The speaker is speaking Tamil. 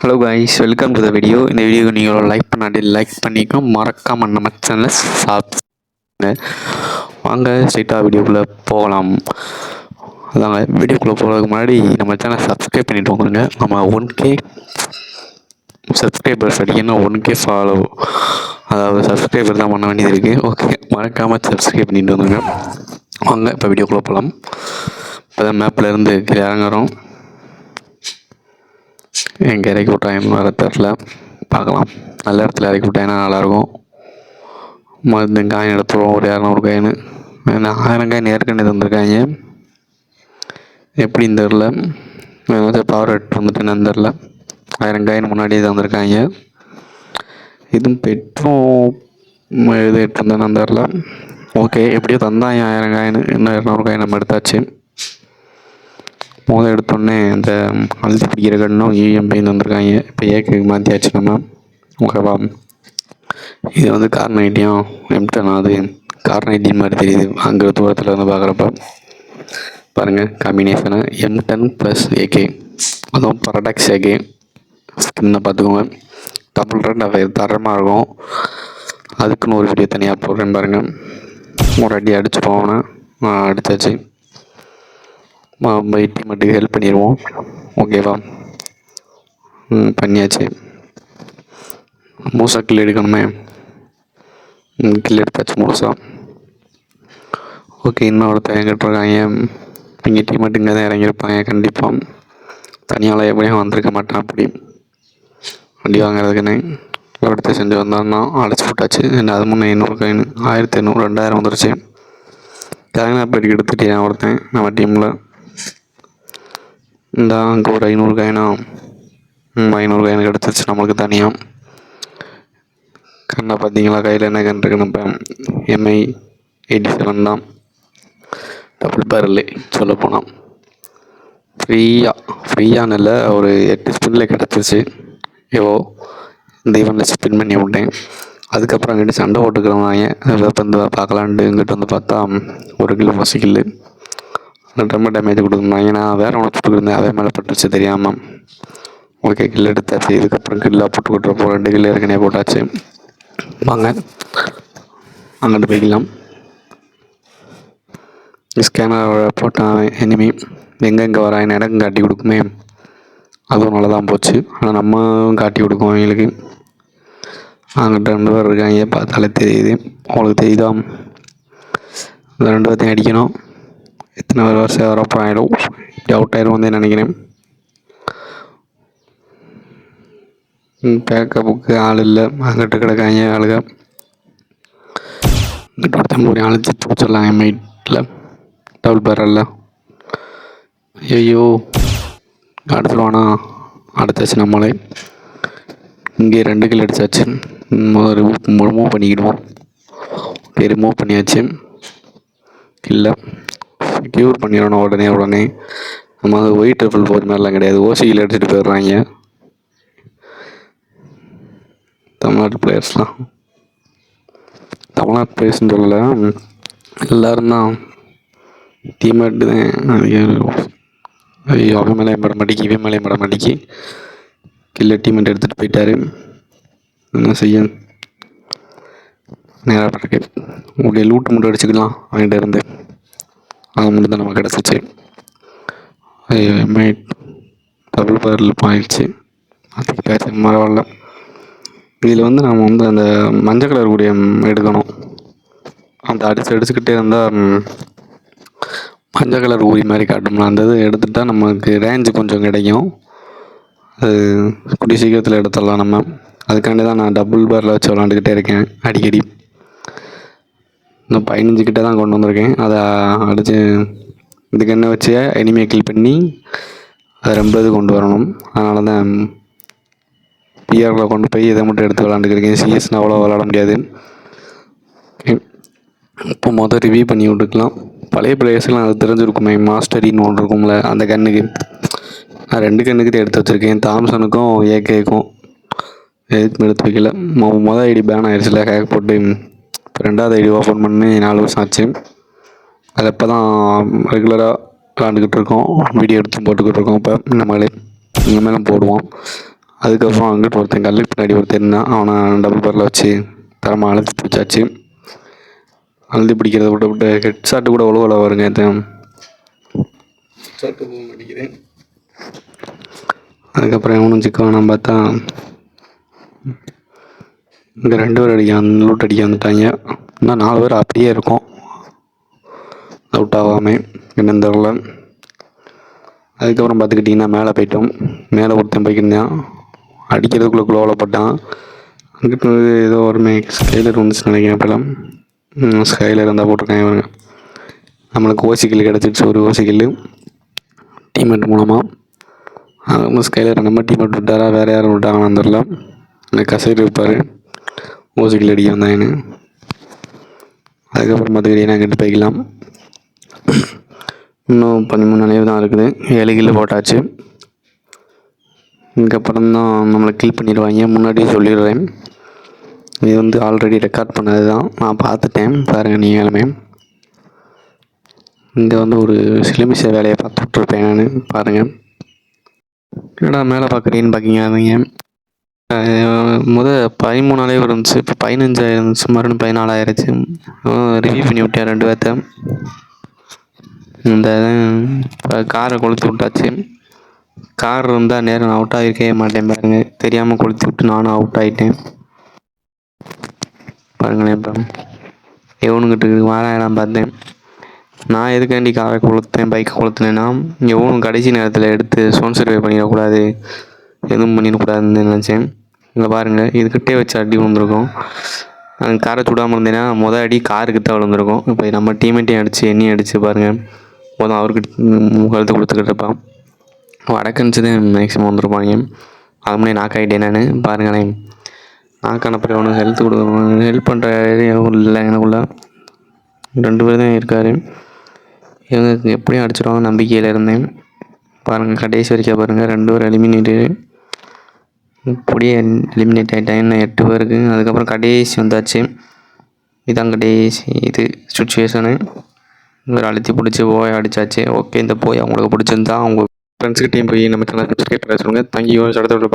Hello guys, welcome to the video. இந்த வீடியோக்கு நீங்கள் லைக் பண்ணாட்டி லைக் பண்ணிக்கோ, மறக்காமல் நம்ம சேனலை வாங்க ஸ்ட்ரைட்டாக வீடியோக்குள்ளே போகலாம். அதாங்க, வீடியோக்குள்ளே போகிறதுக்கு முன்னாடி நம்ம சேனலை சப்ஸ்கிரைப் பண்ணிட்டு வந்துருங்க. நம்ம 1K சப்ஸ்கிரைபர்ஸ் அடிக்கணும், 1K ஃபாலோ, அதாவது சப்ஸ்கிரைபர் தான் பண்ண வேண்டியது இருக்குது. ஓகே, மறக்காமல் சப்ஸ்கிரைப் பண்ணிட்டு வந்துருங்க. வாங்க இப்போ வீடியோக்குள்ளே போகலாம். இப்போ தான் மேப்பில் இருந்து இறங்குறோம். எங்கே இறக்கி விட்டாங்க வர தெரில, பார்க்கலாம். நல்ல இடத்துல இறக்கி விட்டாங்கன்னா நல்லாயிருக்கும். மருந்து காயின் எடுத்துருவோம், ஒரு 200 காயின். 1000 காயின் ஏற்கனவே தந்துருக்காங்க, எப்படின்னு தெரில. பவர் எடுத்து வந்துட்டு என்னன்னு தெரில. 1000 காயின் முன்னாடியே தந்துருக்காங்க. இதுவும் பெட்ரோல் இது எடுத்து வந்தேன்னு தெரில. ஓகே, எப்படியோ தந்தாங்க 1000 காயின். இன்னும் 200 காயின் நம்ம எடுத்தாச்சு. முதல் எடுத்தோடனே இந்த அழுத்தி பிடிக்கிற கண்ணும் யூஎம்பின்னு வந்திருக்காங்க. இப்போ ஏக்கு மாற்றியாச்சு நம்ம. ஓகேவா, இது வந்து கார் 90யும் M10. அது கார் 90 மாதிரி தெரியுது அங்கே தூரத்தில் வந்து பார்க்குறப்ப. பாருங்கள் காம்பினேஷனு M10 + AK, அதுவும் பரடாக்ஸ் AK ஸ்கின்னை பார்த்துக்கோங்க. டபுள் ரெட் அவை தரமாக இருக்கும். அதுக்குன்னு ஒரு வீடியோ தனியாக போடுறேன் பாருங்கள். ஒரு அடி அடிச்சு போவேன், அடித்தாச்சு. டீம்மேட்டுக்கு ஹெல்ப் பண்ணிடுவோம். ஓகேவா, பண்ணியாச்சு. மூசா கில் எடுக்கணுமே, கில் எடுத்தாச்சு மூசா. ஓகே, இன்னும் ஒருத்தர் எங்கிட்ட இருக்காங்க. இங்கே டீம்மேட்டு இங்கே தான் இறங்கியிருப்பாங்க கண்டிப்பாக. தனியால் எப்படியும் வந்திருக்க மாட்டேன். அப்படி வண்டி வாங்குறதுக்குன்னு எடுத்து செஞ்சு வந்தான்னா அழைச்சி போட்டாச்சு. அது முன்னே 800 காயின், 1500, 2000 வந்துருச்சு. கலைஞர் பேருக்கு எடுத்துட்டேன் ஒருத்தன் நம்ம டீமில். இந்த அங்கே ஒரு 500 காயினா, 500 காயின் கிடச்சிருச்சு நம்மளுக்கு தனியாக. கண்ணை பார்த்தீங்களா, கையில் என்ன கண் இருக்குன்னு. இப்போ MI87 தான், டபுள் பேரல். சொல்ல போனால் ஃப்ரீயானு இல்லை, ஒரு 8 ஸ்பின்னில் கிடச்சிருச்சு. இந்த ஈவெண்ட்டில் ஸ்பின் பண்ணி விட்டேன். அதுக்கப்புறம் அங்கிட்டு சண்டை போட்டுக்கிறவங்க வெப்பந்து பார்க்கலான்ட்டு இங்கிட்ட வந்து பார்த்தா 1 கிலோ ஃபஸ்ட் கில்லு. ரொம்ப டேமேஜ் கொடுத்துருந்தாங்க. நான் வேறு ஒன்று சுட்டுக்கிருந்தேன், அதே மேலே பட்டுருச்சு தெரியாமல். ஓகே, கில் எடுத்தாச்சு. இதுக்கப்புறம் கில்லாக போட்டு விட்டுறப்போ 2 கில்லு ஏற்கனவே போட்டாச்சு. வாங்க அங்கிட்டு போய்க்கலாம். ஸ்கேனர் போட்டான் எனிமி எங்கெங்கே வரான்னு எனக்கும் காட்டி கொடுக்குமே, அதுவும் நல்லா தான் போச்சு. ஆனால் நம்ம காட்டி கொடுக்கும் அவங்களுக்கு. அங்கிட்ட 2 பேர் இருக்காங்க, பார்த்தாலே தெரியுது. அவங்களுக்கு தெரியுதா, இந்த 2 பேர்த்தையும் அடிக்கணும். எத்தனை பேர் வருஷம் வரப்போ ஆகிடும், இப்படி அவுட் ஆயிரும் வந்து நினைக்கிறேன். பேக்கப்புக்கு ஆள் இல்லை, அங்கிட்ட கிடக்காங்க ஆளுங்க. இங்கிட்ட ஒருத்தன் போய் அழைச்சி பிடிச்சிடலாம் எம்ஐட்டில் டபுள் பேரல்ல. ஐயோ, அடுத்துருவானா, அடுத்தாச்சு நம்மளே. இங்கே 2 கிலோ அடிச்சாச்சு. ரிமூவ் பண்ணிக்கிடுவோம். ஓகே, ரிமூவ் பண்ணியாச்சு. இல்லை, செக்யூர் பண்ணிடணும் உடனே. நம்ம வந்து ஒயிட் ட்ரிபிள் 4 மாதிரிலாம் கிடையாது, ஓசியில் எடுத்துகிட்டு போயிடுறாங்க தமிழ்நாட்டு பிளேயர்ஸ்லாம். தமிழ்நாட்டு பிளேயர்ஸ்ன்னு சொல்லலை, எல்லோரும் தான் டீம்மேட்டு தான். ஐயோ, அவன் மேலே மடமாட்டிக்கு, இவன் மேலே மடமாட்டிக்கு கில்ல டீம்மேட் எடுத்துகிட்டு போயிட்டாரு. என்ன செய்ய, நேராக பிறகு உடைய லூட்டு மட்டும் அடிச்சுக்கலாம் அவன்கிட்ட இருந்து. அது மட்டும் தான் நம்ம கிடச்சிச்சு. ஐயோ, எம்ஐட் டபுள் பேரல் ஆயிடுச்சு. அதுக்காச்சும் பரவாயில்ல. இதில் வந்து நம்ம வந்து அந்த மஞ்சள் கலர் கூடிய எடுக்கணும். அந்த அடிச்சுக்கிட்டே இருந்தால் மஞ்சள் கலர் ஊறி மாதிரி காட்டும்ல, அந்த இது எடுத்துட்டால் நமக்கு ரேஞ்சு கொஞ்சம் கிடைக்கும். அது கூடிய சீக்கிரத்தில் எடுத்துடலாம் நம்ம. அதுக்காண்டி தான் நான் டபுள் பேரில் வச்சு விளாண்டுக்கிட்டே இருக்கேன் அடிக்கடி. இன்னும் 15 கிட்டே தான் கொண்டு வந்திருக்கேன். அதை அடித்து இதுக்கு என்ன வச்சு எனிமையை கில் பண்ணி அதை ரொம்ப இது கொண்டு வரணும். அதனால தான் பிஆரில் கொண்டு போய் இதை மட்டும் எடுத்து விளாண்டுக்கிறேன். சிஎஸ்னால் அவ்வளோ விளாட முடியாது. இப்போ ரிவ்யூ பண்ணி விட்டுக்கலாம். பழைய பிளேயர்ஸ்லாம் அது தெரிஞ்சிருக்குமே, மாஸ்டரின்னு ஒன்று இருக்கும்ல, அந்த கன்னுக்கு நான் 2 கன்னுக்கு தான் எடுத்து வச்சுருக்கேன். தாம்சனுக்கும் ஏகேக்கும் எதுக்கும் எடுத்து வைக்கல. மொதல் ஐடி பேன் ஆயிடுச்சுல, ஹேக் போட்டு. இப்போ 2வது ஐடி ஓப்பன் பண்ணி 4 வருஷம் ஆச்சு. அது இப்போ தான் ரெகுலராக விளாண்டுக்கிட்டு இருக்கோம், வீடியோ எடுத்து போட்டுக்கிட்டு இருக்கோம். இப்போ நம்மளே இனிமேலும் போடுவோம். அதுக்கப்புறம் அங்கிட்டு ஒருத்தன் கல்லுக்கு பின்னாடி ஒருத்தன் இருந்தான். அவனை டபுள் பேரில் வச்சு தரமாக அழுத்தி வச்சாச்சு. அழுத்தி பிடிக்கிறத விட்டு ஹெட் ஷாட்டு கூட உழவலை வருங்க. ஷாட்டு போக மாட்டேங்குது. அதுக்கப்புறம் எவனும் சிக்க வேணாம் பார்த்தா இங்கே 2 பேர் லூட் அடிக்க வந்துட்டாங்க. இன்னும் 4 பேர் அப்படியே இருக்கும் அவுட் ஆகாமல் என்னன்னு தெரில. அதுக்கப்புறம் பார்த்துக்கிட்டிங்கன்னா மேலே போயிட்டோம். மேலே ஒருத்தன் போய்க்கிருந்தான், அடிக்கிறதுக்குள்ளே குளோவில் போட்டான். அங்கிட்டு ஏதோ ஒரு ஸ்கைலர் வந்துச்சு நினைக்கிறேன். இப்போலாம் ஸ்கைலர் இருந்தால் போட்டிருக்காங்க இவங்க. நம்மளுக்கு ஓசிக்கில் கிடச்சிடுச்சு, ஒரு ஓசிக்கில் டீம்மேட் மூலமாக. அவங்க ஸ்கைலர் நம்ம டீம்மேட் விட்டாரா வேறு யாரும் விட்டாங்கன்னு தெரில. எனக்கு கசைடு இருப்பார் ஓசிக்கில் அடிக்க வந்தாங்கன்னு. அதுக்கப்புறம் பார்த்துக்கிட்டிங்கன்னா அங்கிட்டு போய்க்கலாம். இன்னும் 13 நினைவு தான் இருக்குது. 7 கில்லு போட்டாச்சு. இதுக்கப்புறம் தான் நம்மளை கில் பண்ணிடுவாங்க. முன்னாடியே சொல்லிடுறேன், இது ஆல்ரெடி ரெக்கார்ட் பண்ணது தான், நான் பார்த்துட்டேன். பாருங்கள் நீங்களுமே. இங்கே ஒரு சிலிமிச வேலையை பார்த்துட்ருப்பேன் நான். பாருங்கள் என்னடா மேலே பார்க்குறீன்னு பார்க்கிங்க. 13 நினைவு இருந்துச்சு, இப்போ 15 இருந்துச்சு, மறுபடியும் 14 ஆயிடுச்சு. ரிவ்யூ பண்ணி விட்டேன் 2 பேர்த்த. இந்த காரை கொளுத்தி விட்டாச்சு. கார் இருந்தால் நேரம் நான் அவுட் ஆகிருக்கவே மாட்டேன். பாருங்கள் தெரியாமல் கொளுத்தி விட்டு நானும் அவுட் ஆகிட்டேன். பாருங்களேன் இப்போ எவனுங்கிட்ட வாராயிரம் பார்த்தேன். நான் எதுக்காண்டி காரை கொளுத்தேன் பைக்கை கொளுத்துனேன்னா, எவனும் கடைசி நேரத்தில் எடுத்து சோன் சர்வே பண்ணிடக்கூடாது, எதுவும் பண்ணிடக்கூடாதுன்னு நினச்சேன். இங்கே பாருங்கள் இதுக்கிட்டே வச்சு அடி விழுந்திருக்கும். அந்த காரை சுடாமல் இருந்தேன்னா அடி காருக்கு தான் விழுந்திருக்கும். இப்போ நம்ம டீமேட்டையும் அடித்து என்னையும் அடித்து பாருங்கள் அவருக்கு கழுத்து கொடுத்துக்கிட்டு இருப்பான். வடக்கணிச்சு தான் மேக்ஸிமம் வந்துருப்பாங்க. அது முன்னே நாக் ஆகிட்டேன் நான். பாருங்களேன் நாக்கானப்பறம் அவனுக்கு ஹெல்ப் பண்ணுற இல்லை எனக்குள்ள. 2 பேர் தான் இருக்கார். இவங்க எப்படியும் அடிச்சிடுவாங்க நம்பிக்கையில் இருந்தேன். பாருங்கள் கடைசி வரைக்கும் பாருங்கள் 2 பேர் எலிமினேட்டு. இப்படியே எலிமினேட் ஆகிட்டாங்க. இன்னும் 8 பேருக்கு. அதுக்கப்புறம் கடைசி வந்தாச்சு. இதான் கடைசி இது சுச்சுவேஷனு. இவர் அழுத்தி பிடிச்சி போய் அடித்தாச்சு. ஓகே, இந்த போய் அவங்களுக்கு பிடிச்சிருந்தா அவங்க ஃப்ரெண்ட்ஸுக்கிட்டையும் போய் நம்ம சேனல் சப்ஸ்கிரைப் பண்ண சொல்லுங்கள். தேங்க்யூ. அடுத்த